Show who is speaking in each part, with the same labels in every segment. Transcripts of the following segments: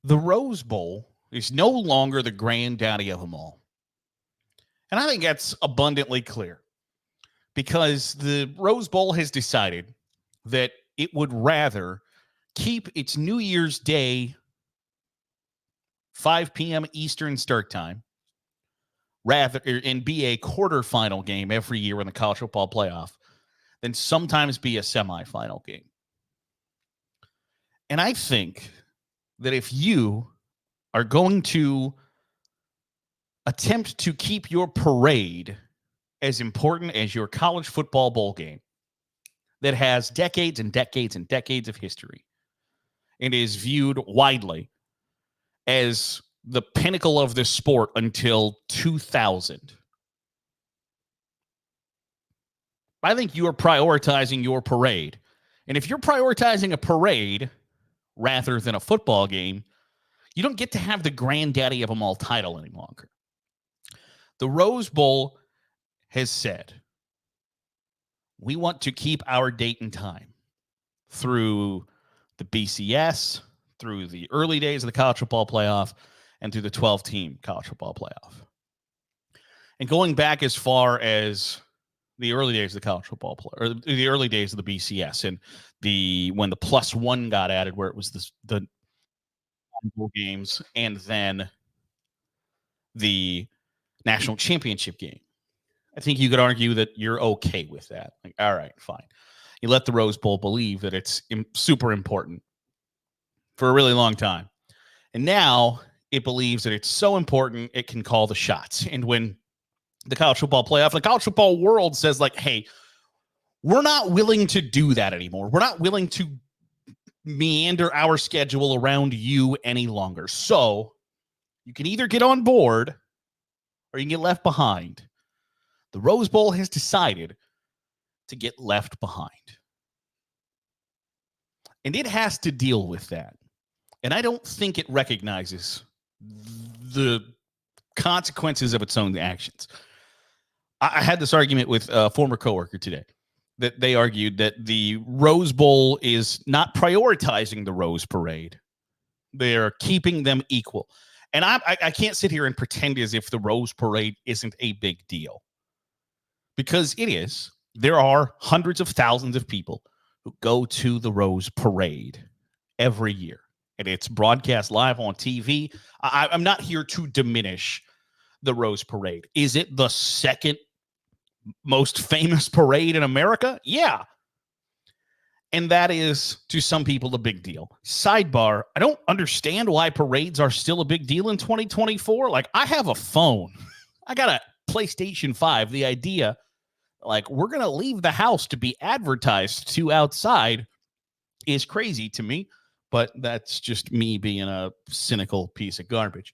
Speaker 1: The Rose Bowl is no longer the granddaddy of them all. And I think that's abundantly clear because the Rose Bowl has decided that it would rather keep its New Year's Day 5 p.m. Eastern start time rather and be a quarterfinal game every year in the college football playoff than sometimes be a semifinal game. And I think that if you are going to attempt to keep your parade as important as your college football bowl game that has decades and decades and decades of history and is viewed widely as the pinnacle of this sport until 2000. I think you are prioritizing your parade. And if you're prioritizing a parade rather than a football game, you don't get to have the granddaddy of them all title any longer. The Rose Bowl has said, we want to keep our date and time through the BCS, through the early days of the college football playoff, and through the 12-team college football playoff. And going back as far as the early days of the college football or the early days of the BCS and when the +1 got added, where it was the bowl games and then the national championship game. I think you could argue that you're okay with that. Like, all right, fine. You let the Rose Bowl believe that it's super important for a really long time. And now it believes that it's so important it can call the shots. And when the college football playoff, the college football world says, like, hey, we're not willing to do that anymore. We're not willing to meander our schedule around you any longer. So you can either get on board or you can get left behind. The Rose Bowl has decided to get left behind. And it has to deal with that. And I don't think it recognizes the consequences of its own actions. I had this argument with a former coworker today that they argued that the Rose Bowl is not prioritizing the Rose Parade. They're keeping them equal. And I can't sit here and pretend as if the Rose Parade isn't a big deal. Because it is. There are hundreds of thousands of people who go to the Rose Parade every year. And it's broadcast live on TV. I'm not here to diminish the Rose Parade. Is it the second most famous parade in America? Yeah. And that is, to some people, a big deal. Sidebar, I don't understand why parades are still a big deal in 2024. Like, I have a phone. I got a PlayStation 5. The idea, like, we're going to leave the house to be advertised to outside is crazy to me. But that's just me being a cynical piece of garbage.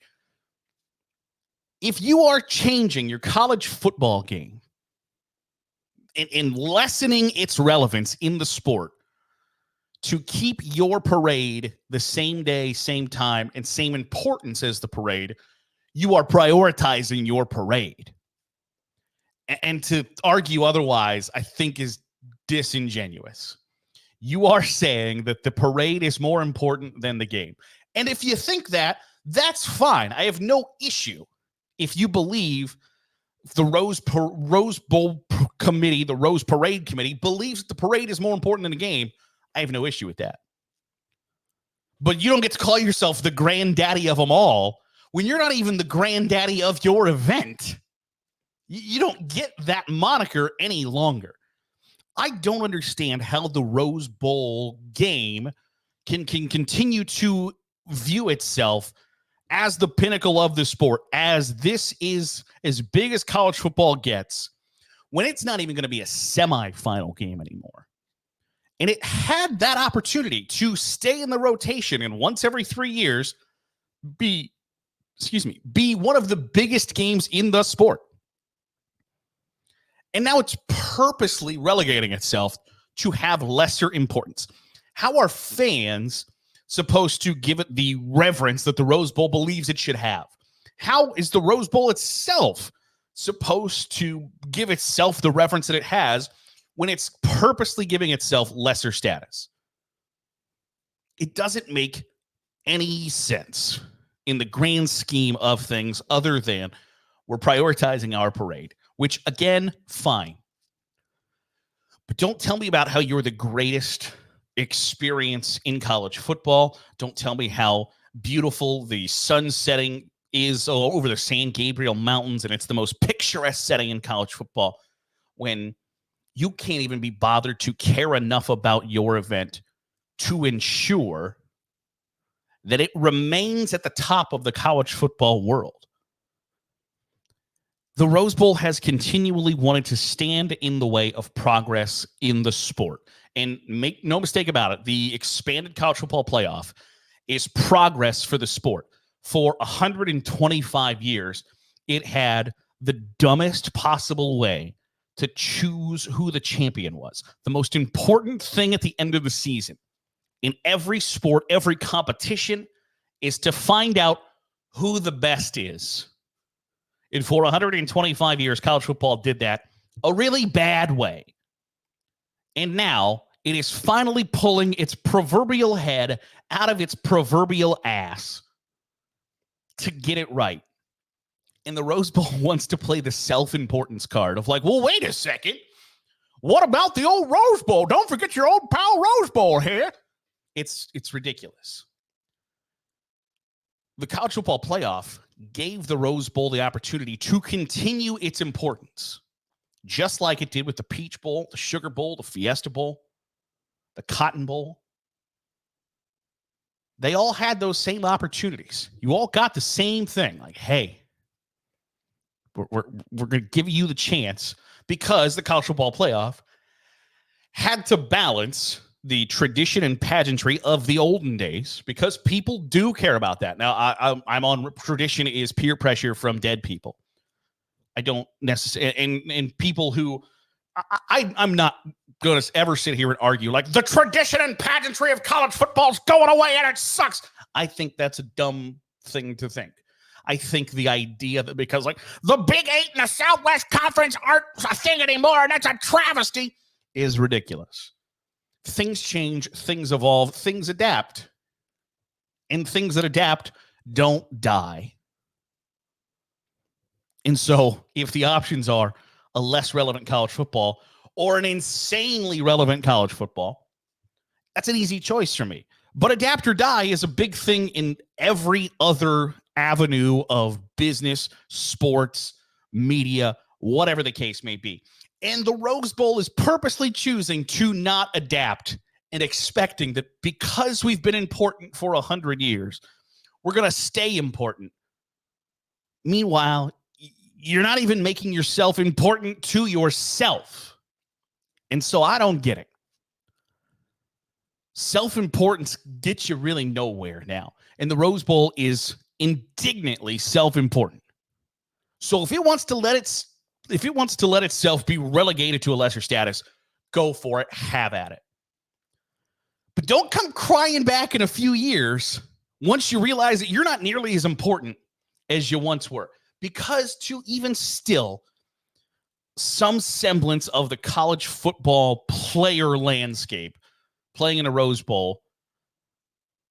Speaker 1: If you are changing your college football game and lessening its relevance in the sport to keep your parade the same day, same time, and same importance as the parade, you are prioritizing your parade. And to argue otherwise, I think, is disingenuous. You are saying that the parade is more important than the game. And if you think that, that's fine. I have no issue if you believe the Rose Bowl committee, the Rose Parade committee, believes that the parade is more important than the game. I have no issue with that. But you don't get to call yourself the granddaddy of them all when you're not even the granddaddy of your event. You don't get that moniker any longer. I don't understand how the Rose Bowl game can continue to view itself as the pinnacle of the sport, as this is as big as college football gets, when it's not even going to be a semifinal game anymore. And it had that opportunity to stay in the rotation and once every 3 years be one of the biggest games in the sport. And now it's purposely relegating itself to have lesser importance. How are fans supposed to give it the reverence that the Rose Bowl believes it should have? How is the Rose Bowl itself supposed to give itself the reverence that it has when it's purposely giving itself lesser status? It doesn't make any sense in the grand scheme of things other than we're prioritizing our parade, which, again, fine. But don't tell me about how you're the greatest experience in college football. Don't tell me how beautiful the sun setting is over the San Gabriel Mountains and it's the most picturesque setting in college football when you can't even be bothered to care enough about your event to ensure that it remains at the top of the college football world. The Rose Bowl has continually wanted to stand in the way of progress in the sport. And make no mistake about it, the expanded college football playoff is progress for the sport. For 125 years, it had the dumbest possible way to choose who the champion was. The most important thing at the end of the season in every sport, every competition, is to find out who the best is. And for 125 years, college football did that a really bad way. And now it is finally pulling its proverbial head out of its proverbial ass to get it right. And the Rose Bowl wants to play the self-importance card of like, well, wait a second. What about the old Rose Bowl? Don't forget your old pal Rose Bowl here. It's ridiculous. The college football playoff gave the Rose Bowl the opportunity to continue its importance, just like it did with the Peach Bowl, the Sugar Bowl, the Fiesta Bowl, the Cotton Bowl. They all had those same opportunities. You all got the same thing. Like, hey, we're going to give you the chance because the college football playoff had to balance the tradition and pageantry of the olden days because people do care about that. Now, I'm on tradition is peer pressure from dead people. I don't necessarily, and people who I'm not going to ever sit here and argue like the tradition and pageantry of college football is going away and it sucks. I think that's a dumb thing to think. I think the idea that because like the Big Eight and the Southwest Conference aren't a thing anymore and that's a travesty is ridiculous. Things change, things evolve, things adapt. And things that adapt don't die. And so if the options are a less relevant college football or an insanely relevant college football, that's an easy choice for me. But adapt or die is a big thing in every other avenue of business, sports, media, whatever the case may be. And the Rose Bowl is purposely choosing to not adapt and expecting that because we've been important for 100 years, we're going to stay important. Meanwhile, you're not even making yourself important to yourself. And so I don't get it. Self-importance gets you really nowhere now. And the Rose Bowl is indignantly self-important. So if it wants to let itself be relegated to a lesser status, go for it, have at it. But don't come crying back in a few years once you realize that you're not nearly as important as you once were. Because to even still some semblance of the college football player landscape, playing in a Rose Bowl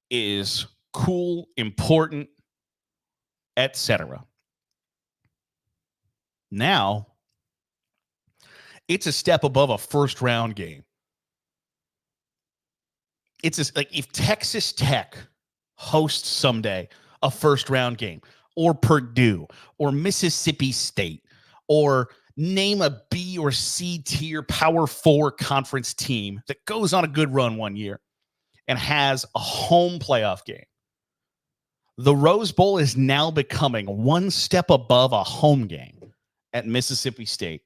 Speaker 1: is cool, important, etc. Now, it's a step above a first round game. It's just like if Texas Tech hosts someday a first round game, or Purdue, or Mississippi State, or name a B or C tier Power 4 conference team that goes on a good run one year and has a home playoff game. The Rose Bowl is now becoming one step above a home game at Mississippi State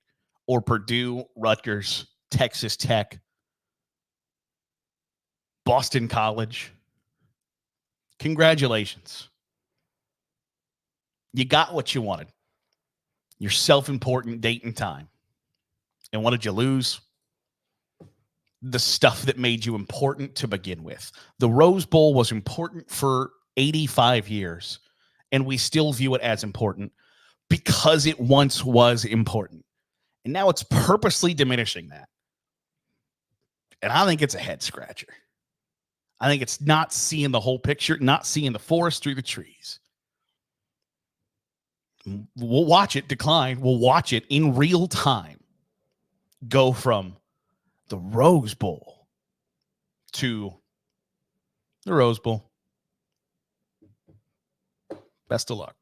Speaker 1: or Purdue, Rutgers, Texas Tech, Boston College. Congratulations. You got what you wanted. Your self-important date and time. And what did you lose? The stuff that made you important to begin with. The Rose Bowl was important for 85 years, and we still view it as important because it once was important. And now it's purposely diminishing that. And I think it's a head scratcher. I think it's not seeing the whole picture, not seeing the forest through the trees. We'll watch it decline. We'll watch it in real time go from the Rose Bowl to the Rose Bowl. Best of luck.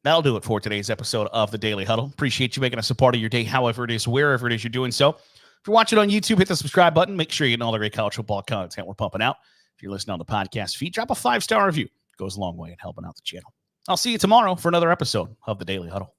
Speaker 1: That'll do it for today's episode of the Daily Huddle. Appreciate you making us a part of your day, however it is, wherever it is you're doing so. If you're watching on YouTube, hit the subscribe button. Make sure you get all the great college football content we're pumping out. If you're listening on the podcast feed, drop a 5-star review. It goes a long way in helping out the channel. I'll see you tomorrow for another episode of the Daily Huddle.